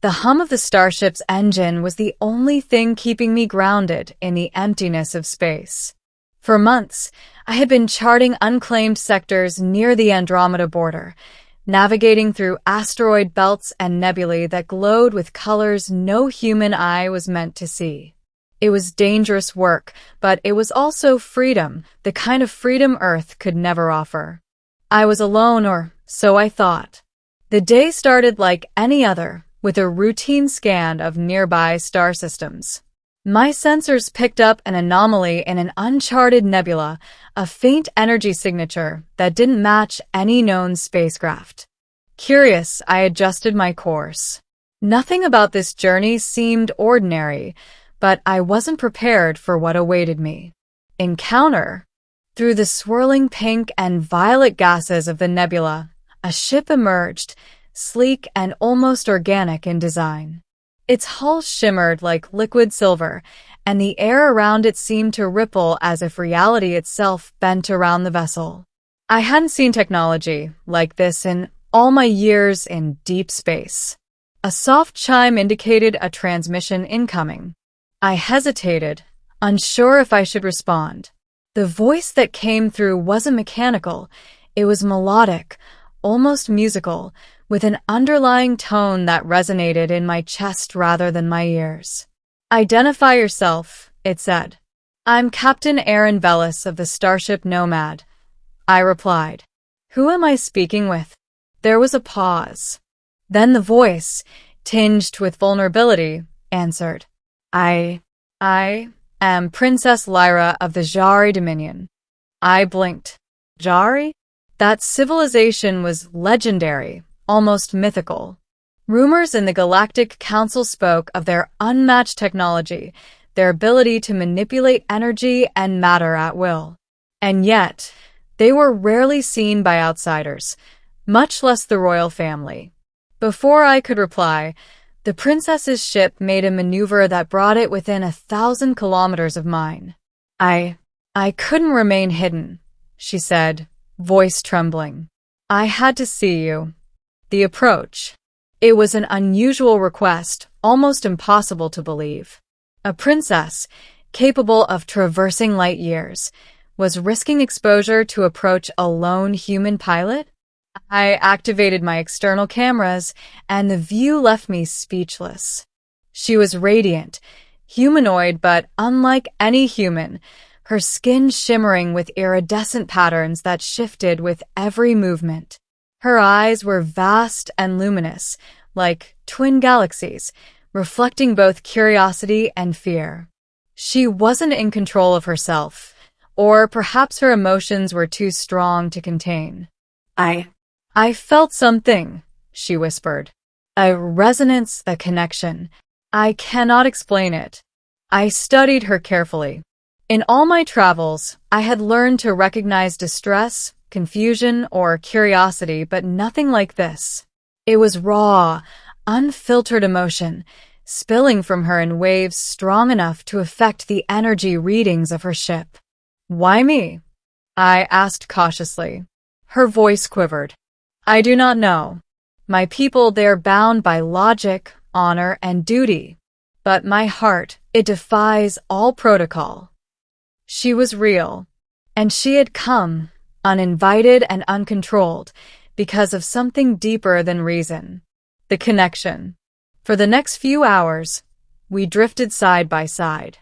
The hum of the starship's engine was the only thing keeping me grounded in the emptiness of space. For months, I had been charting unclaimed sectors near the Andromeda border, navigating through asteroid belts and nebulae that glowed with colors no human eye was meant to see. It was dangerous work, but it was also freedom, the kind of freedom Earth could never offer. I was alone, or so I thought. The day started like any other, with a routine scan of nearby star systems. My sensors picked up an anomaly in an uncharted nebula, a faint energy signature that didn't match any known spacecraft. Curious, I adjusted my course. Nothing about this journey seemed ordinary, but I wasn't prepared for what awaited me. Encounter. Through the swirling pink and violet gases of the nebula, a ship emerged, sleek and almost organic in design. Its hull shimmered like liquid silver, and the air around it seemed to ripple as if reality itself bent around the vessel. I hadn't seen technology like this in all my years in deep space. A soft chime indicated a transmission incoming. I hesitated, unsure if I should respond. The voice that came through wasn't mechanical. It was melodic, almost musical, with an underlying tone that resonated in my chest rather than my ears. "Identify yourself," it said. "I'm Captain Arin Velas of the starship Nomad," I replied. "Who am I speaking with?" There was a pause. Then the voice, tinged with vulnerability, answered. I am Princess Lyra of the Zha'ari Dominion." I blinked. Zha'ari? That civilization was legendary, almost mythical. Rumors in the Galactic Council spoke of their unmatched technology, their ability to manipulate energy and matter at will. And yet, they were rarely seen by outsiders, much less the royal family. Before I could reply, the princess's ship made a maneuver that brought it within 1,000 kilometers of mine. I couldn't remain hidden," she said, voice trembling. "I had to see you." The approach. It was an unusual request, almost impossible to believe. A princess, capable of traversing light years, was risking exposure to approach a lone human pilot? I activated my external cameras, and the view left me speechless. She was radiant, humanoid but unlike any human, her skin shimmering with iridescent patterns that shifted with every movement. Her eyes were vast and luminous, like twin galaxies, reflecting both curiosity and fear. She wasn't in control of herself, or perhaps her emotions were too strong to contain. I felt something," she whispered. "A resonance, a connection. I cannot explain it." I studied her carefully. In all my travels, I had learned to recognize distress, confusion, or curiosity, but nothing like this. It was raw, unfiltered emotion, spilling from her in waves strong enough to affect the energy readings of her ship. "Why me?" I asked cautiously. Her voice quivered. "I do not know. My people, they're bound by logic, honor, and duty. But my heart, it defies all protocol." She was real, and she had come, uninvited and uncontrolled, because of something deeper than reason. The connection. For the next few hours, we drifted side by side.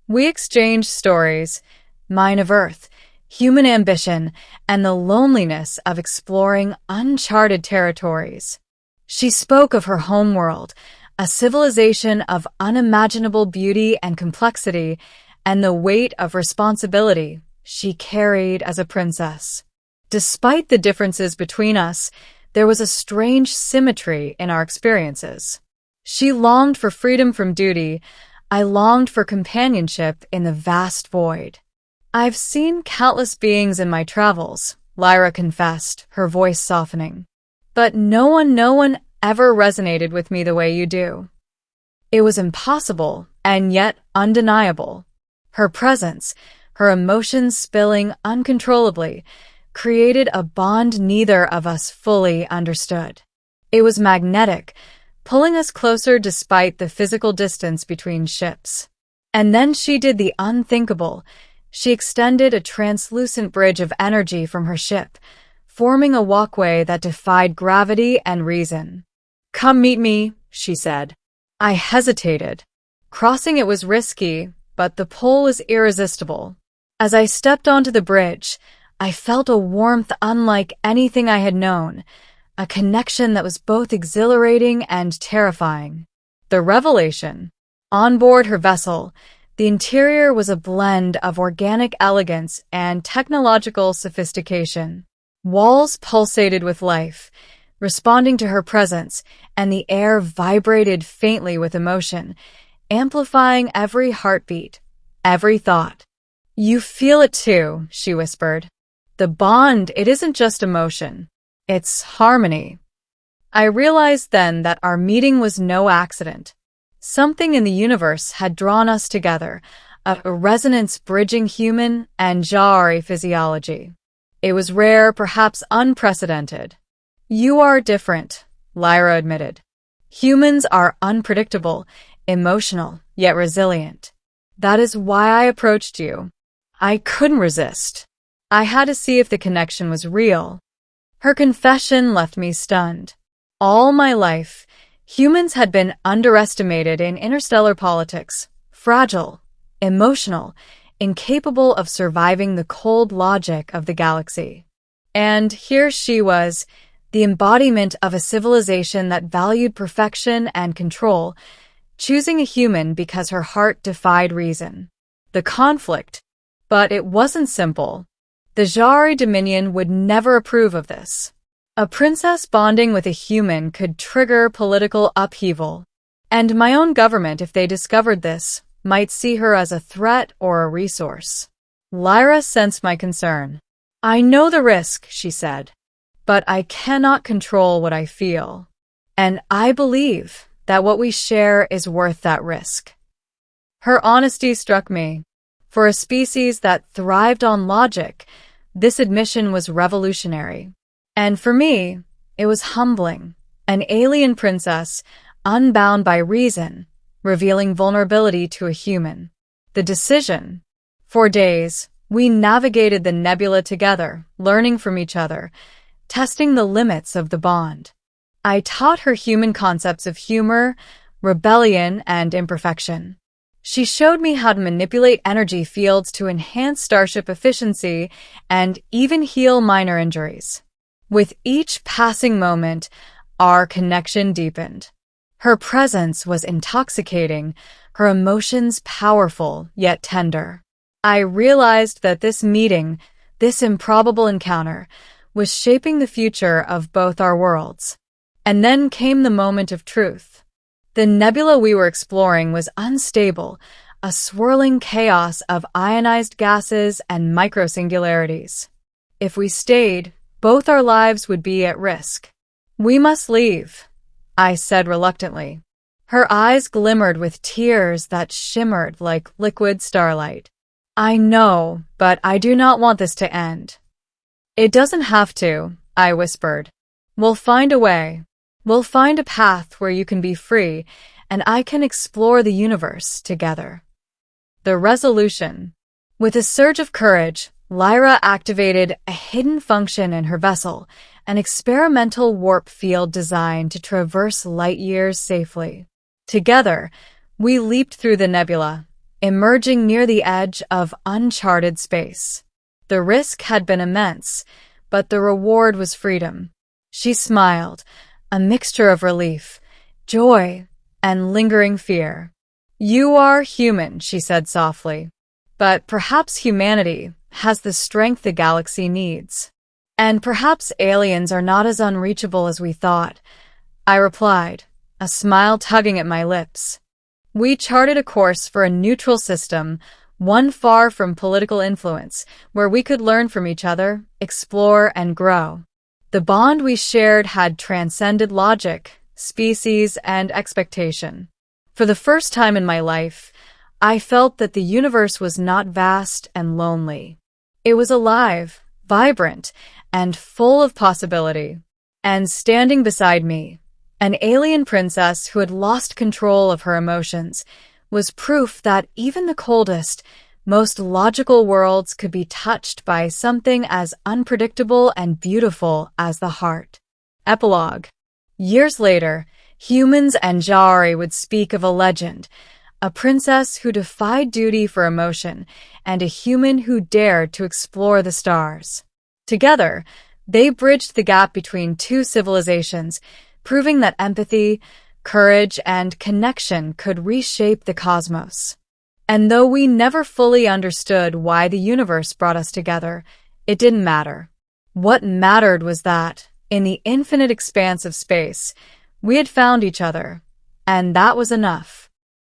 We exchanged stories, mine of Earth, human ambition, and the loneliness of exploring uncharted territories. She spoke of her homeworld, a civilization of unimaginable beauty and complexity, and the weight of responsibility she carried as a princess. Despite the differences between us, there was a strange symmetry in our experiences. She longed for freedom from duty. I longed for companionship in the vast void. "I've seen countless beings in my travels," Lyra confessed, her voice softening. "But no one ever resonated with me the way you do." It was impossible, and yet undeniable. Her presence, her emotions spilling uncontrollably, created a bond neither of us fully understood. It was magnetic, pulling us closer despite the physical distance between ships. And then she did the unthinkable. She extended a translucent bridge of energy from her ship, forming a walkway that defied gravity and reason. "Come meet me," she said. I hesitated. Crossing it was risky, but the pull was irresistible. As I stepped onto the bridge, I felt a warmth unlike anything I had known, a connection that was both exhilarating and terrifying. The revelation. On board her vessel, the interior was a blend of organic elegance and technological sophistication. Walls pulsated with life, responding to her presence, and the air vibrated faintly with emotion, amplifying every heartbeat, every thought. "You feel it too," she whispered. "The bond, it isn't just emotion. It's harmony." I realized then that our meeting was no accident. Something in the universe had drawn us together, a resonance bridging human and Zha'ari physiology. It was rare, perhaps unprecedented. "You are different," Lyra admitted. "Humans are unpredictable, emotional, yet resilient. That is why I approached you. I couldn't resist. I had to see if the connection was real." Her confession left me stunned. All my life, humans had been underestimated in interstellar politics, fragile, emotional, incapable of surviving the cold logic of the galaxy. And here she was, the embodiment of a civilization that valued perfection and control, choosing a human because her heart defied reason. The conflict. But it wasn't simple. The Zha'ari Dominion would never approve of this. A princess bonding with a human could trigger political upheaval. And my own government, if they discovered this, might see her as a threat or a resource. Lyra sensed my concern. "I know the risk," she said, "but I cannot control what I feel. And I believe that what we share is worth that risk." Her honesty struck me. For a species that thrived on logic, this admission was revolutionary. And for me, it was humbling. An alien princess, unbound by reason, revealing vulnerability to a human. The decision. For days, we navigated the Nebula together, learning from each other, testing the limits of the bond. I taught her human concepts of humor, rebellion, and imperfection. She showed me how to manipulate energy fields to enhance starship efficiency and even heal minor injuries. With each passing moment, our connection deepened. Her presence was intoxicating, her emotions powerful yet tender. I realized that this meeting, this improbable encounter, was shaping the future of both our worlds. And then came the moment of truth. The nebula we were exploring was unstable, a swirling chaos of ionized gases and microsingularities. If we stayed, both our lives would be at risk. "We must leave," I said reluctantly. Her eyes glimmered with tears that shimmered like liquid starlight. "I know, but I do not want this to end." "It doesn't have to," I whispered. "We'll find a way. We'll find a path where you can be free, and I can explore the universe together." The resolution. With a surge of courage, Lyra activated a hidden function in her vessel, an experimental warp field designed to traverse light years safely. Together, we leaped through the nebula, emerging near the edge of uncharted space. The risk had been immense, but the reward was freedom. She smiled, a mixture of relief, joy, and lingering fear. "You are human," she said softly, "but perhaps humanity has the strength the galaxy needs. And perhaps aliens are not as unreachable as we thought," I replied, a smile tugging at my lips. We charted a course for a neutral system, one far from political influence, where we could learn from each other, explore, and grow. The bond we shared had transcended logic, species, and expectation. For the first time in my life, I felt that the universe was not vast and lonely. It was alive, vibrant, and full of possibility. And standing beside me, An alien princess who had lost control of her emotions was proof that even the coldest, most logical worlds could be touched by something as unpredictable and beautiful as the heart. Epilogue. Years later, humans and Zha'ari would speak of a legend, a princess who defied duty for emotion, and a human who dared to explore the stars. Together, they bridged the gap between two civilizations, proving that empathy, courage, and connection could reshape the cosmos. And though we never fully understood why the universe brought us together, it didn't matter. What mattered was that, in the infinite expanse of space, we had found each other, and that was enough.